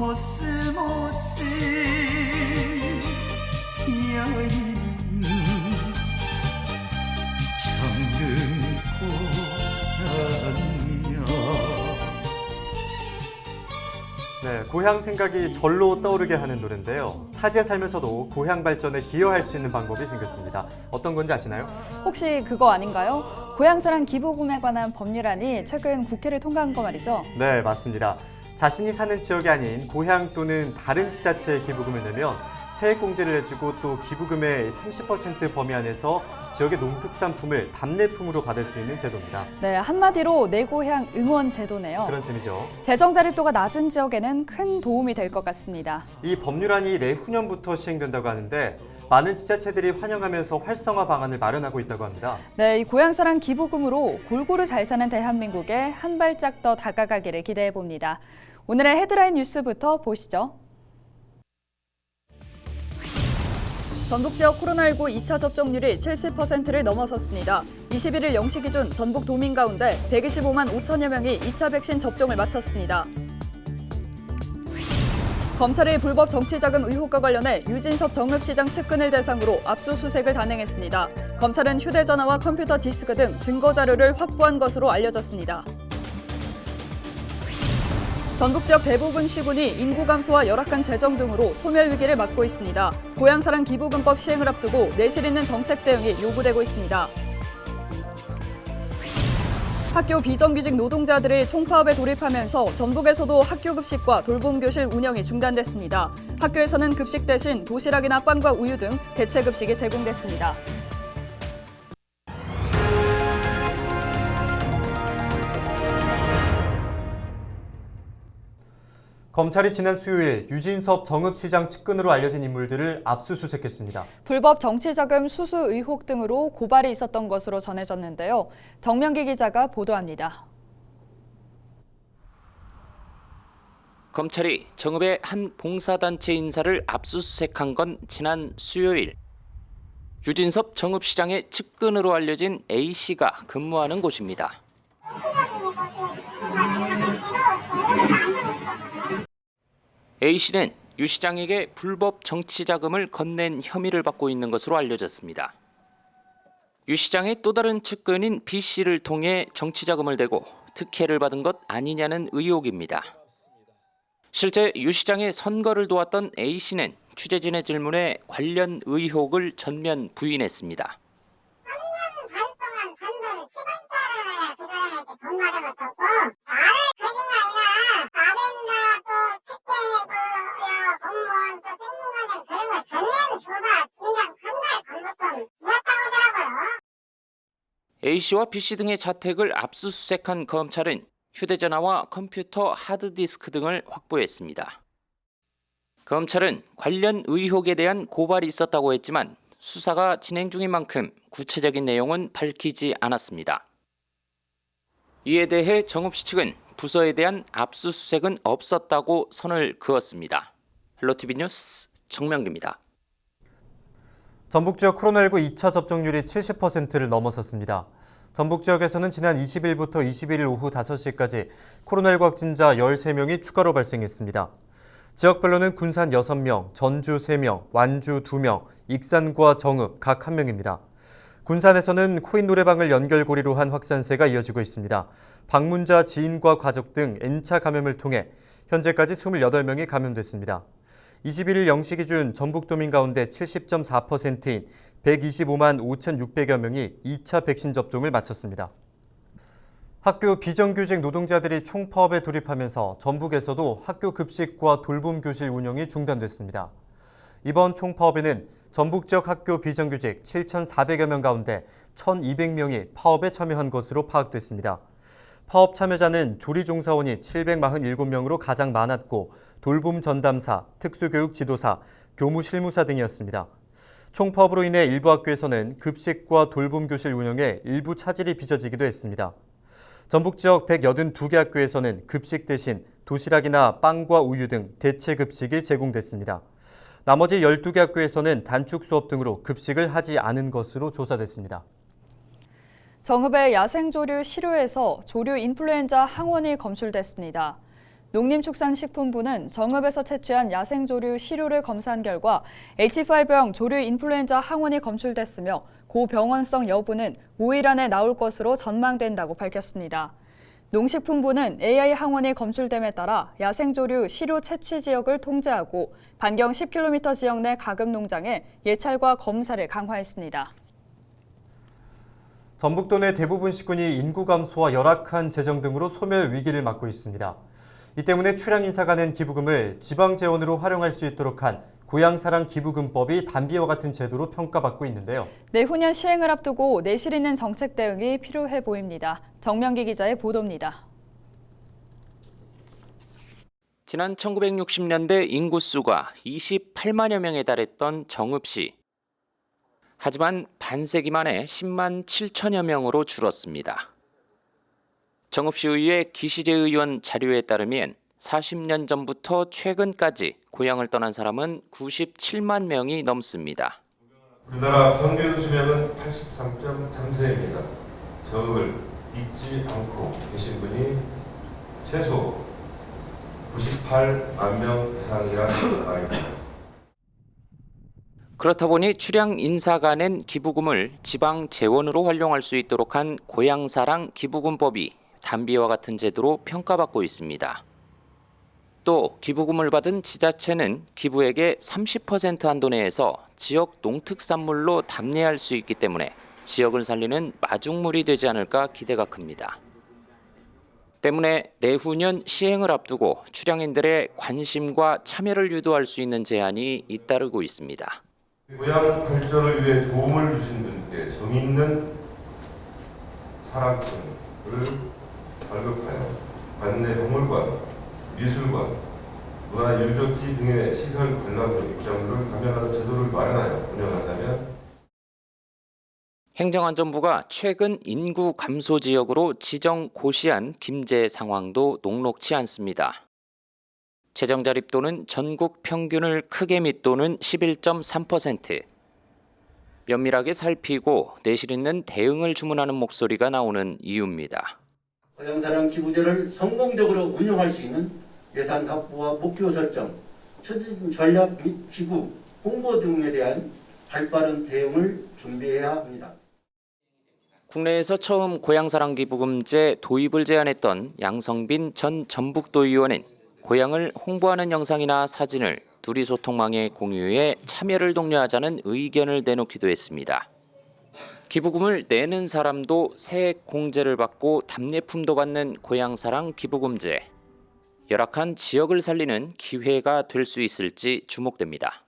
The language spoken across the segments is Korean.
코스모스 피어있는 청등포항역. 네, 고향 생각이 절로 떠오르게 하는 노래인데요. 타지에 살면서도 고향 발전에 기여할 수 있는 방법이 생겼습니다. 어떤 건지 아시나요? 혹시 그거 아닌가요? 고향사랑 기부금에 관한 법률안이 최근 국회를 통과한 거 말이죠? 네, 맞습니다. 자신이 사는 지역이 아닌 고향 또는 다른 지자체에 기부금을 내면 세액공제를 해주고 또 기부금의 30% 범위 안에서 지역의 농특산품을 답례품으로 받을 수 있는 제도입니다. 네, 한마디로 내 고향 응원 제도네요. 그런 셈이죠. 재정 자립도가 낮은 지역에는 큰 도움이 될 것 같습니다. 이 법률안이 내후년부터 시행된다고 하는데 많은 지자체들이 환영하면서 활성화 방안을 마련하고 있다고 합니다. 네, 이 고향사랑 기부금으로 골고루 잘 사는 대한민국에 한 발짝 더 다가가기를 기대해 봅니다. 오늘의 헤드라인 뉴스부터 보시죠. 전북 지역 코로나19 2차 접종률이 70%를 넘어섰습니다. 21일 0시 기준 전북 도민 가운데 125만 5천여 명이 2차 백신 접종을 마쳤습니다. 검찰이 불법 정치자금 의혹과 관련해 유진섭 정읍시장 측근을 대상으로 압수수색을 단행했습니다. 검찰은 휴대전화와 컴퓨터 디스크 등 증거 자료를 확보한 것으로 알려졌습니다. 전북 지역 대부분 시군이 인구 감소와 열악한 재정 등으로 소멸 위기를 맞고 있습니다. 고향사랑 기부금법 시행을 앞두고 내실 있는 정책 대응이 요구되고 있습니다. 학교 비정규직 노동자들이 총파업에 돌입하면서 전북에서도 학교 급식과 돌봄교실 운영이 중단됐습니다. 학교에서는 급식 대신 도시락이나 빵과 우유 등 대체 급식이 제공됐습니다. 검찰이 지난 수요일 유진섭 정읍시장 측근으로 알려진 인물들을 압수수색했습니다. 불법 정치자금 수수 의혹 등으로 고발이 있었던 것으로 전해졌는데요. 정명기 기자가 보도합니다. 검찰이 정읍의 한 봉사단체 인사를 압수수색한 건 지난 수요일. 유진섭 정읍시장의 측근으로 알려진 A씨가 근무하는 곳입니다. A씨는 유 시장에게 불법 정치자금을 건넨 혐의를 받고 있는 것으로 알려졌습니다. 유 시장의 또 다른 측근인 B씨를 통해 정치자금을 대고 특혜를 받은 것 아니냐는 의혹입니다. 실제 유 시장의 선거를 도왔던 A씨는 취재진의 질문에 관련 의혹을 전면 부인했습니다. 3년 반 동안 단돈 10원짜리에 그 사람한테 돈 받아봤었고 나를 거짓말이나 나벤나 또 특혜 공무원 또 생긴 거는 그런 거 전면 조사 진작 한 달 전부터 이었다고 하더라고요. A씨와 B씨 등의 자택을 압수수색한 검찰은 휴대전화와 컴퓨터 하드디스크 등을 확보했습니다. 검찰은 관련 의혹에 대한 고발이 있었다고 했지만 수사가 진행 중인 만큼 구체적인 내용은 밝히지 않았습니다. 이에 대해 정읍시 측은 부서에 대한 압수수색은 없었다고 선을 그었습니다. 헬로티비 뉴스 정명기입니다. 전북 지역 코로나19 2차 접종률이 70%를 넘어섰습니다. 전북 지역에서는 지난 20일부터 21일 오후 5시까지 코로나19 확진자 13명이 추가로 발생했습니다. 지역별로는 군산 6명, 전주 3명, 완주 2명, 익산과 정읍 각 1명입니다. 군산에서는 코인 노래방을 연결고리로 한 확산세가 이어지고 있습니다. 방문자 지인과 가족 등 N차 감염을 통해 현재까지 28명이 감염됐습니다. 21일 0시 기준 전북도민 가운데 70.4%인 125만 5,600여 명이 2차 백신 접종을 마쳤습니다. 학교 비정규직 노동자들이 총파업에 돌입하면서 전북에서도 학교 급식과 돌봄 교실 운영이 중단됐습니다. 이번 총파업에는 전북 지역 학교 비정규직 7,400여 명 가운데 1,200명이 파업에 참여한 것으로 파악됐습니다. 파업 참여자는 조리종사원이 747명으로 가장 많았고 돌봄 전담사, 특수교육 지도사, 교무 실무사 등이었습니다. 총파업으로 인해 일부 학교에서는 급식과 돌봄 교실 운영에 일부 차질이 빚어지기도 했습니다. 전북 지역 182개 학교에서는 급식 대신 도시락이나 빵과 우유 등 대체 급식이 제공됐습니다. 나머지 12개 학교에서는 단축 수업 등으로 급식을 하지 않은 것으로 조사됐습니다. 정읍의 야생조류 시료에서 조류 인플루엔자 항원이 검출됐습니다. 농림축산식품부는 정읍에서 채취한 야생조류 시료를 검사한 결과 H5형 조류 인플루엔자 항원이 검출됐으며 고병원성 여부는 5일 안에 나올 것으로 전망된다고 밝혔습니다. 농식품부는 AI 항원이 검출됨에 따라 야생조류 시료 채취 지역을 통제하고 반경 10km 지역 내 가금 농장에 예찰과 검사를 강화했습니다. 전북도 내 대부분 시군이 인구 감소와 열악한 재정 등으로 소멸 위기를 맞고 있습니다. 이 때문에 출향 인사가 낸 기부금을 지방 재원으로 활용할 수 있도록 한 고향사랑 기부금법이 담비와 같은 제도로 평가받고 있는데요. 내후년 시행을 앞두고 내실 있는 정책 대응이 필요해 보입니다. 정명기 기자의 보도입니다. 지난 1960년대 인구수가 28만여 명에 달했던 정읍시. 하지만 반세기 만에 10만 7천여 명으로 줄었습니다. 정읍시의회 기시재 의원 자료에 따르면 40년 전부터 최근까지 고향을 떠난 사람은 97만 명이 넘습니다. 우리나라 평균 수명은 83.3세입니다. 정읍을 잊지 않고 계신 분이 최소 98만 명 이상이라는 말입니다. 그렇다 보니 출향 인사가 낸 기부금을 지방 재원으로 활용할 수 있도록 한 고향사랑 기부금법이 담비와 같은 제도로 평가받고 있습니다. 또 기부금을 받은 지자체는 기부액의 30% 한도 내에서 지역 농특산물로 답례할 수 있기 때문에 지역을 살리는 마중물이 되지 않을까 기대가 큽니다. 때문에 내후년 시행을 앞두고 출향인들의 관심과 참여를 유도할 수 있는 제안이 잇따르고 있습니다. 고향 발전을 위해 도움을 주신 분께 정의 있는 사랑꾼을 발급하여 관내 박물관, 미술관, 문화유적지 등의 시설 관람 입장료를 감면하는 제도를 마련하여 운영한다면 행정안전부가 최근 인구 감소 지역으로 지정 고시한 김제 상황도 녹록치 않습니다. 재정 자립도는 전국 평균을 크게 밑도는 11.3%. 면밀하게 살피고 내실 있는 대응을 주문하는 목소리가 나오는 이유입니다. 고향사랑 기부제를 성공적으로 운영할 수 있는 예산 확보와 목표 설정, 추진 전략 및 기부, 홍보 등에 대한 발빠른 대응을 준비해야 합니다. 국내에서 처음 고향사랑 기부금제 도입을 제안했던 양성빈 전 전북도 의원은 고향을 홍보하는 영상이나 사진을 누리 소통망에 공유해 참여를 독려하자는 의견을 내놓기도 했습니다. 기부금을 내는 사람도 세액 공제를 받고 답례품도 받는 고향사랑 기부금제. 열악한 지역을 살리는 기회가 될 수 있을지 주목됩니다.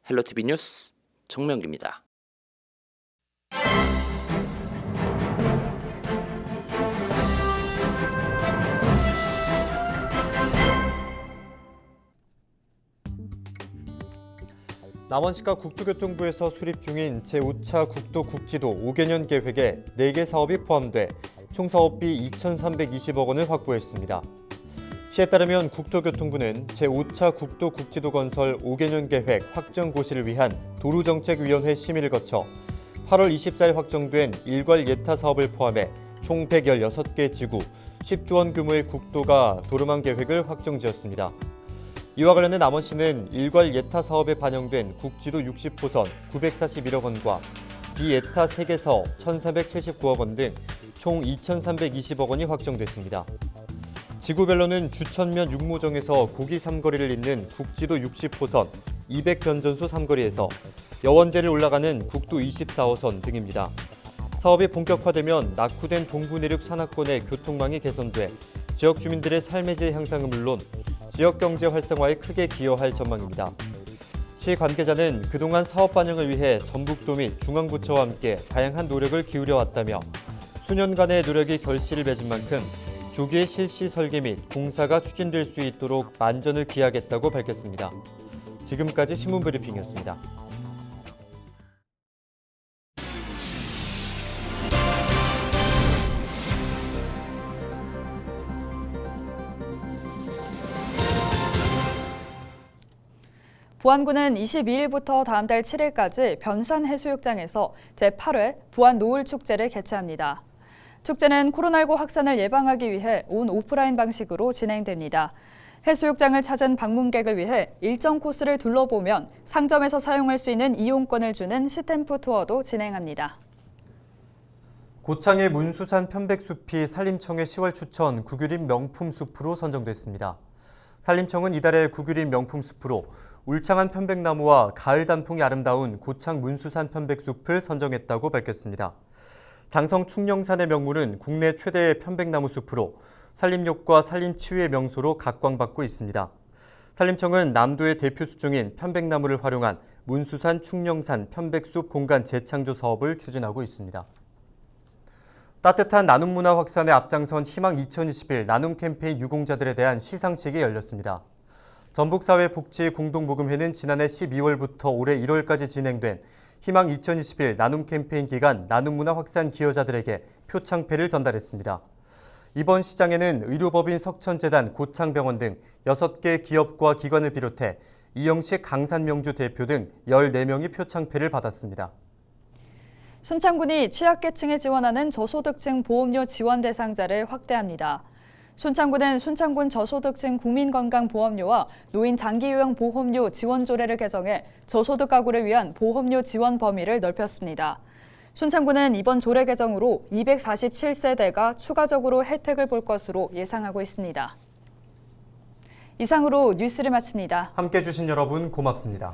헬로티비 뉴스 정명기입니다. 남원시가 국토교통부에서 수립 중인 제5차 국도국지도 5개년 계획에 4개 사업이 포함돼 총 사업비 2,320억 원을 확보했습니다. 시에 따르면 국토교통부는 제5차 국도국지도 건설 5개년 계획 확정 고시를 위한 도로정책위원회 심의를 거쳐 8월 24일 확정된 일괄 예타 사업을 포함해 총 116개 지구, 10조 원 규모의 국도가 도로망 계획을 확정지었습니다. 이와 관련해 남원시는 일괄 예타 사업에 반영된 국지도 60호선 941억 원과 비예타 3개 사업 1,379억 원 등 총 2,320억 원이 확정됐습니다. 지구별로는 주천면 육모정에서 고기 삼거리를 잇는 국지도 60호선 200변전소 삼거리에서 여원제를 올라가는 국도 24호선 등입니다. 사업이 본격화되면 낙후된 동부 내륙 산악권의 교통망이 개선돼 지역 주민들의 삶의 질 향상은 물론 지역 경제 활성화에 크게 기여할 전망입니다. 시 관계자는 그동안 사업 반영을 위해 전북도 및 중앙부처와 함께 다양한 노력을 기울여왔다며 수년간의 노력이 결실을 맺은 만큼 조기에 실시 설계 및 공사가 추진될 수 있도록 만전을 기하겠다고 밝혔습니다. 지금까지 신문브리핑이었습니다. 보안군은 22일부터 다음 달 7일까지 변산 해수욕장에서 제8회 보안 노을 축제를 개최합니다. 축제는 코로나19 확산을 예방하기 위해 온 오프라인 방식으로 진행됩니다. 해수욕장을 찾은 방문객을 위해 일정 코스를 둘러보면 상점에서 사용할 수 있는 이용권을 주는 스탬프 투어도 진행합니다. 고창의 문수산 편백숲이 산림청의 10월 추천 국유림 명품숲으로 선정됐습니다. 산림청은 이달의 국유림 명품숲으로 울창한 편백나무와 가을 단풍이 아름다운 고창 문수산 편백숲을 선정했다고 밝혔습니다. 장성 충령산의 명물은 국내 최대의 편백나무 숲으로 산림욕과 산림치유의 명소로 각광받고 있습니다. 산림청은 남도의 대표 수종인 편백나무를 활용한 문수산 충령산 편백숲 공간 재창조 사업을 추진하고 있습니다. 따뜻한 나눔 문화 확산에 앞장선 희망 2021 나눔 캠페인 유공자들에 대한 시상식이 열렸습니다. 전북사회복지공동모금회는 지난해 12월부터 올해 1월까지 진행된 희망 2021 나눔 캠페인 기간 나눔 문화 확산 기여자들에게 표창패를 전달했습니다. 이번 시장에는 의료법인 석천재단, 고창병원 등 6개 기업과 기관을 비롯해 이영식 강산명주 대표 등 14명이 표창패를 받았습니다. 순창군이 취약계층에 지원하는 저소득층 보험료 지원 대상자를 확대합니다. 순창군은 순창군 저소득층 국민건강보험료와 노인 장기요양 보험료 지원 조례를 개정해 저소득 가구를 위한 보험료 지원 범위를 넓혔습니다. 순창군은 이번 조례 개정으로 247세대가 추가적으로 혜택을 볼 것으로 예상하고 있습니다. 이상으로 뉴스를 마칩니다. 함께해 주신 여러분 고맙습니다.